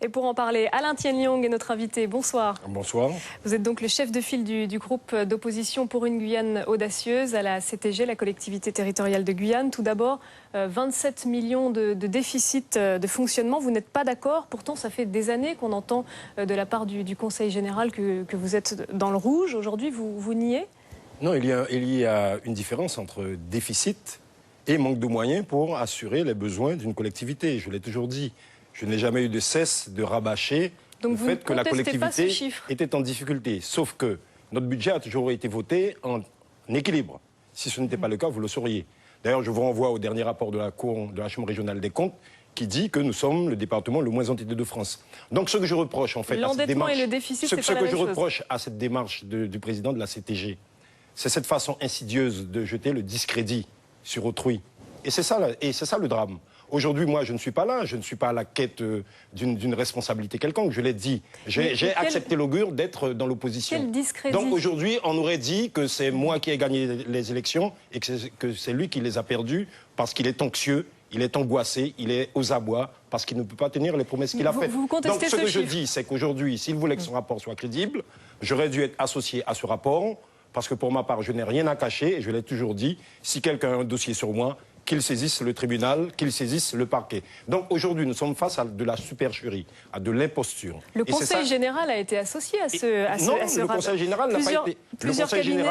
Et pour en parler, Alain Thienlyong est notre invité. Bonsoir. Bonsoir. Vous êtes donc le chef de file du groupe d'opposition pour une Guyane audacieuse à la CTG, la collectivité territoriale de Guyane. Tout d'abord, 27 millions de déficit de fonctionnement. Vous n'êtes pas d'accord. Pourtant, ça fait des années qu'on entend de la part du Conseil général que vous êtes dans le rouge. Aujourd'hui, vous niez ? Non, il y a une différence entre déficit et manque de moyens pour assurer les besoins d'une collectivité. Je l'ai toujours dit. Je n'ai jamais eu de cesse de rabâcher le fait que la collectivité était en difficulté. Sauf que notre budget a toujours été voté en équilibre. Si ce n'était pas le cas, vous le sauriez. D'ailleurs, je vous renvoie au dernier rapport de la Cour de la Chambre régionale des comptes qui dit que nous sommes le département le moins endetté de France. Donc ce que je reproche en fait à cette démarche, et le déficit, ce que je reproche à cette démarche du président de la CTG, c'est cette façon insidieuse de jeter le discrédit sur autrui. Et c'est ça le drame. Aujourd'hui, moi, je ne suis pas là, je ne suis pas à la quête d'une responsabilité quelconque, je l'ai dit. J'ai accepté l'augure d'être dans l'opposition. Quel discrédit. Donc aujourd'hui, on aurait dit que c'est moi qui ai gagné les élections et que c'est lui qui les a perdues parce qu'il est anxieux, il est angoissé, il est aux abois parce qu'il ne peut pas tenir les promesses qu'il a faites. Donc ce que je dis, c'est qu'aujourd'hui, s'il voulait que son rapport soit crédible, j'aurais dû être associé à ce rapport parce que pour ma part, je n'ai rien à cacher et je l'ai toujours dit, si quelqu'un a un dossier sur moi, qu'il saisisse le tribunal, qu'il saisisse le parquet. Donc aujourd'hui, nous sommes face à de la supercherie, à de l'imposture. Le Conseil général a été associé à ce rapport. Le Conseil général n'a pas été. Plusieurs cabinets,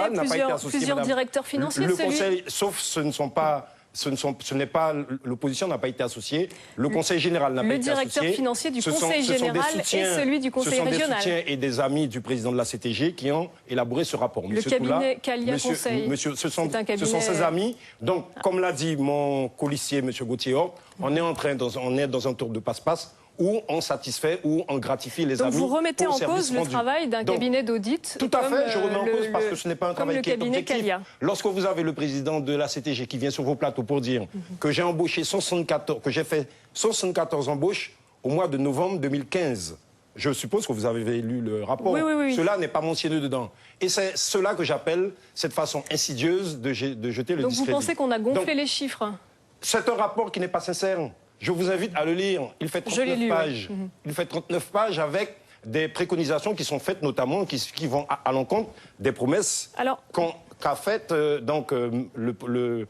plusieurs directeurs financiers. Le Conseil, sauf ce n'est pas l'opposition n'a pas été associée. Le Conseil général n'a pas été associé. Le directeur financier du Conseil général et celui du Conseil régional. Ce sont des soutiens et des amis du président de la CTG qui ont élaboré ce rapport. Le cabinet Calia Conseil. Ce sont ses amis. Donc, comme l'a dit mon colissier, M. Gauthier Hort, on est dans un tour de passe-passe où on satisfait, où on gratifie les amis. Donc vous remettez en cause le travail d'un cabinet d'audit. Tout à fait, je remets en cause parce que ce n'est pas un travail qui est objectif. Lorsque vous avez le président de la CTG qui vient sur vos plateaux pour dire que j'ai embauché 174, que j'ai fait 174 embauches au mois de novembre 2015, je suppose que vous avez lu le rapport. Oui. Cela n'est pas mentionné dedans. Et c'est cela que j'appelle cette façon insidieuse de jeter le discrédit. Donc vous pensez qu'on a gonflé les chiffres? C'est un rapport qui n'est pas sincère. Je vous invite à le lire. Il fait 39 pages. Oui. Il fait 39 pages avec des préconisations qui sont faites, notamment qui vont à l'encontre des promesses qu'a faites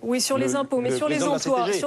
Oui, sur les impôts, mais sur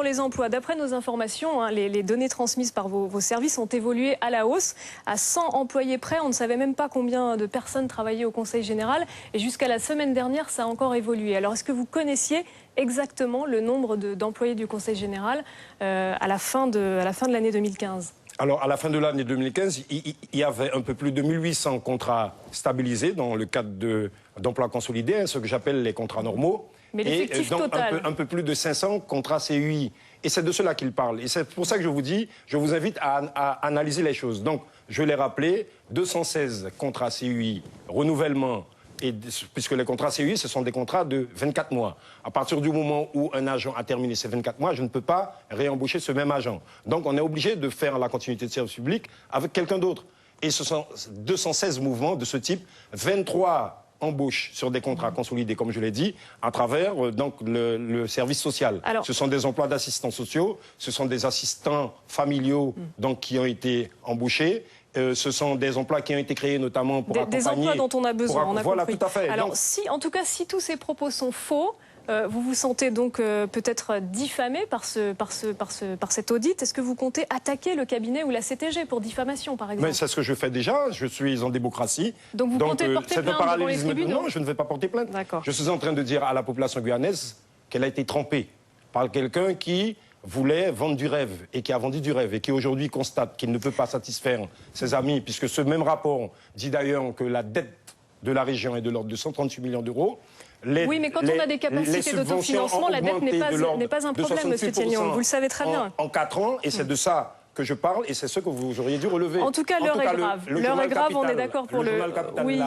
les emplois. D'après nos informations, les données transmises par vos services ont évolué à la hausse. À 100 employés près, on ne savait même pas combien de personnes travaillaient au Conseil général. Et jusqu'à la semaine dernière, ça a encore évolué. Alors, est-ce que vous connaissiez exactement le nombre d'employés du Conseil général à la fin de l'année 2015 ? Alors, à la fin de l'année 2015, il y avait un peu plus de 1800 contrats stabilisés dans le cadre d'emplois consolidés, ce que j'appelle les contrats normaux. Mais l'effectif total. Un peu plus de 500 contrats CUI. Et c'est de cela qu'il parle. Et c'est pour ça que je vous dis, je vous invite à analyser les choses. Donc, je l'ai rappelé, 216 contrats CUI, renouvellement. Et puisque les contrats CUI, ce sont des contrats de 24 mois. À partir du moment où un agent a terminé ses 24 mois, je ne peux pas réembaucher ce même agent. Donc on est obligé de faire la continuité de service public avec quelqu'un d'autre. Et ce sont 216 mouvements de ce type, 23 embauches sur des contrats consolidés, comme je l'ai dit, à travers le service social. Ce sont des emplois d'assistants sociaux, ce sont des assistants familiaux qui ont été embauchés. Ce sont des emplois qui ont été créés notamment pour accompagner... Des emplois dont on a besoin, on a voilà, compris. Tout à fait. Alors, en tout cas, si tous ces propos sont faux, vous vous sentez donc peut-être diffamé par cet audit. Est-ce que vous comptez attaquer le cabinet ou la CTG pour diffamation, par exemple? Mais c'est ce que je fais déjà. Je suis en démocratie. Donc vous comptez porter plainte devant les tribunaux? Non, je ne vais pas porter plainte. D'accord. Je suis en train de dire à la population guyanaise qu'elle a été trompée par quelqu'un qui voulait vendre du rêve et qui a vendu du rêve et qui aujourd'hui constate qu'il ne peut pas satisfaire ses amis, puisque ce même rapport dit d'ailleurs que la dette de la région est de l'ordre de 138 millions d'euros. Oui, mais quand on a des capacités d'autofinancement, la dette n'est pas un problème, M. Thienlyong. Vous le savez très bien. En 4 ans, et c'est de ça que je parle, et c'est ce que vous auriez dû relever. En tout cas, l'heure est grave. L'heure est grave, on est d'accord pour le... Oui,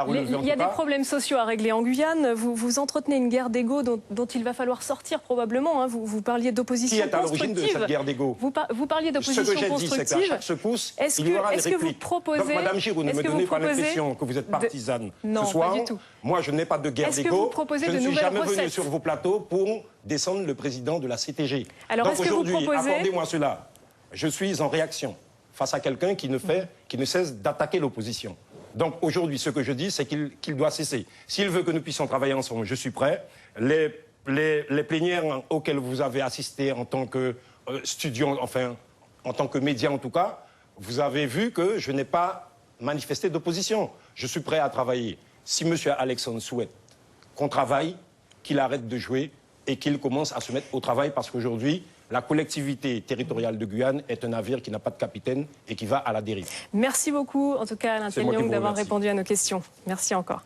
il y a des problèmes sociaux à régler en Guyane. Vous entretenez une guerre d'ego dont il va falloir sortir probablement. Vous parliez d'opposition constructive. Qui est à l'origine de cette guerre d'ego? Vous parliez d'opposition constructive. Ce que j'ai dit, c'est qu'à chaque secousse, il y aura des répliques. Donc, Madame Giroud, ne me donnez pas l'impression que vous êtes partisane ce soir. Non, pas du tout. Moi, je n'ai pas de guerre d'ego. Je ne suis jamais venu sur vos plateaux pour descendre le président de la CTG. Alors, donc aujourd'hui, accordez-moi cela. Je suis en réaction face à quelqu'un qui ne cesse d'attaquer l'opposition. Donc aujourd'hui, ce que je dis, c'est qu'il doit cesser. S'il veut que nous puissions travailler ensemble, je suis prêt. Les plénières auxquelles vous avez assisté en tant que enfin, en tant que média en tout cas, vous avez vu que je n'ai pas manifesté d'opposition. Je suis prêt à travailler. Si M. Alexandre souhaite qu'on travaille, qu'il arrête de jouer et qu'il commence à se mettre au travail, parce qu'aujourd'hui, la collectivité territoriale de Guyane est un navire qui n'a pas de capitaine et qui va à la dérive. Merci beaucoup, en tout cas, Alain Teniong, d'avoir répondu à nos questions. Merci encore.